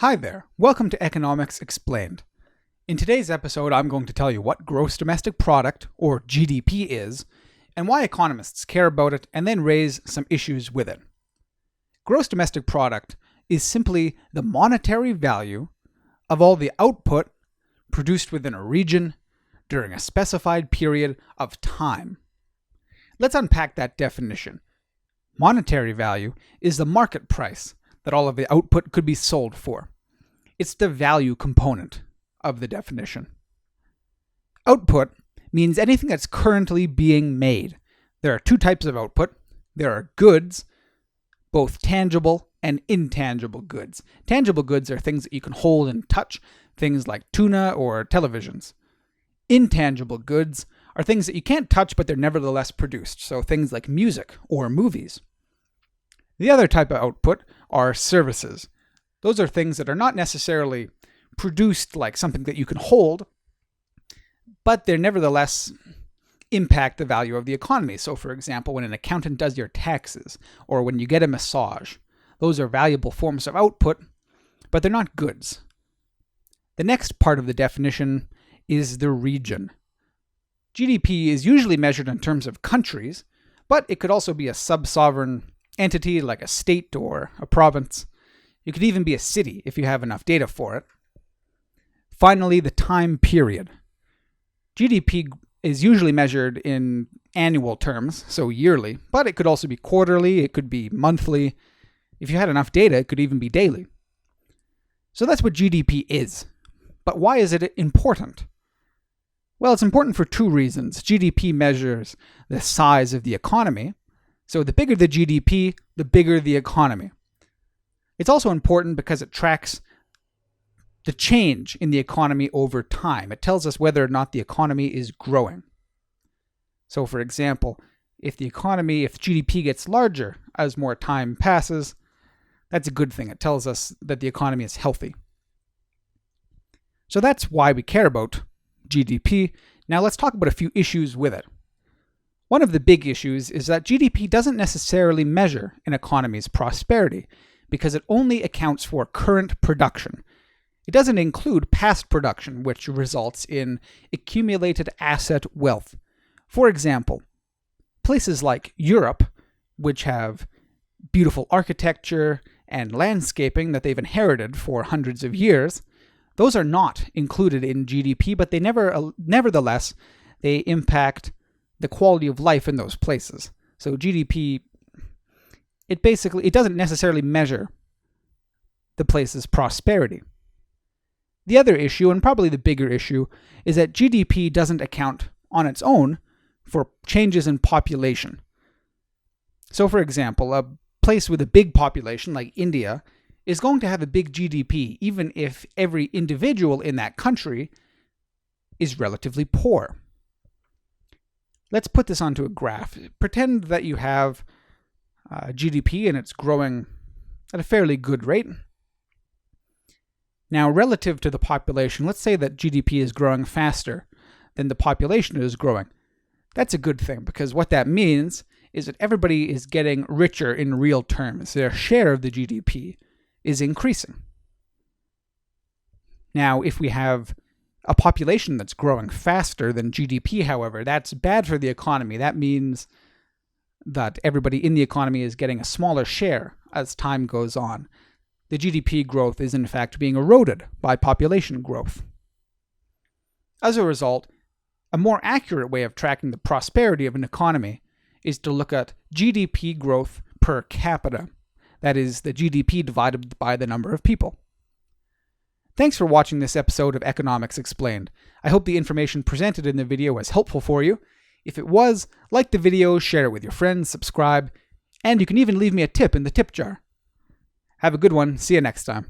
Hi there, welcome to Economics Explained. In today's episode, I'm going to tell you what gross domestic product, or GDP, is, and why economists care about it, and then raise some issues with it. Gross domestic product is simply the monetary value of all the output produced within a region during a specified period of time. Let's unpack that definition. Monetary value is the market price that all of the output could be sold for. It's the value component of the definition. Output means anything that's currently being made. There are two types of output. There are goods, both tangible and intangible goods. Tangible goods are things that you can hold and touch, things like tuna or televisions. Intangible goods are things that you can't touch but they're nevertheless produced, so things like music or movies. The other type of output are services. Those are things that are not necessarily produced like something that you can hold, but they nevertheless impact the value of the economy. So for example, when an accountant does your taxes, or when you get a massage, those are valuable forms of output, but they're not goods. The next part of the definition is the region. GDP is usually measured in terms of countries, but it could also be a sub-sovereign entity like a state or a province. It could even be a city if you have enough data for it. Finally, the time period. GDP is usually measured in annual terms, so yearly, but it could also be quarterly, it could be monthly. If you had enough data, it could even be daily. So that's what GDP is. But why is it important? Well, it's important for two reasons. GDP measures the size of the economy. So the bigger the GDP, the bigger the economy. It's also important because it tracks the change in the economy over time. It tells us whether or not the economy is growing. So for example, if GDP gets larger as more time passes, that's a good thing. It tells us that the economy is healthy. So that's why we care about GDP. Now let's talk about a few issues with it. One of the big issues is that GDP doesn't necessarily measure an economy's prosperity because it only accounts for current production. It doesn't include past production, which results in accumulated asset wealth. For example, places like Europe, which have beautiful architecture and landscaping that they've inherited for hundreds of years, those are not included in GDP, but they nevertheless, they impact the quality of life in those places. So GDP, it doesn't necessarily measure the place's prosperity. The other issue, and probably the bigger issue, is that GDP doesn't account on its own for changes in population. So for example, a place with a big population like India is going to have a big GDP even if every individual in that country is relatively poor. Let's put this onto a graph. Pretend that you have GDP and it's growing at a fairly good rate. Now, relative to the population, let's say that GDP is growing faster than the population is growing. That's a good thing because what that means is that everybody is getting richer in real terms. Their share of the GDP is increasing. Now, if we have a population that's growing faster than GDP, however, that's bad for the economy. That means that everybody in the economy is getting a smaller share as time goes on. The GDP growth is in fact being eroded by population growth. As a result, a more accurate way of tracking the prosperity of an economy is to look at GDP growth per capita. That is, the GDP divided by the number of people. Thanks for watching this episode of Economics Explained. I hope the information presented in the video was helpful for you. If it was, like the video, share it with your friends, subscribe, and you can even leave me a tip in the tip jar. Have a good one. See you next time.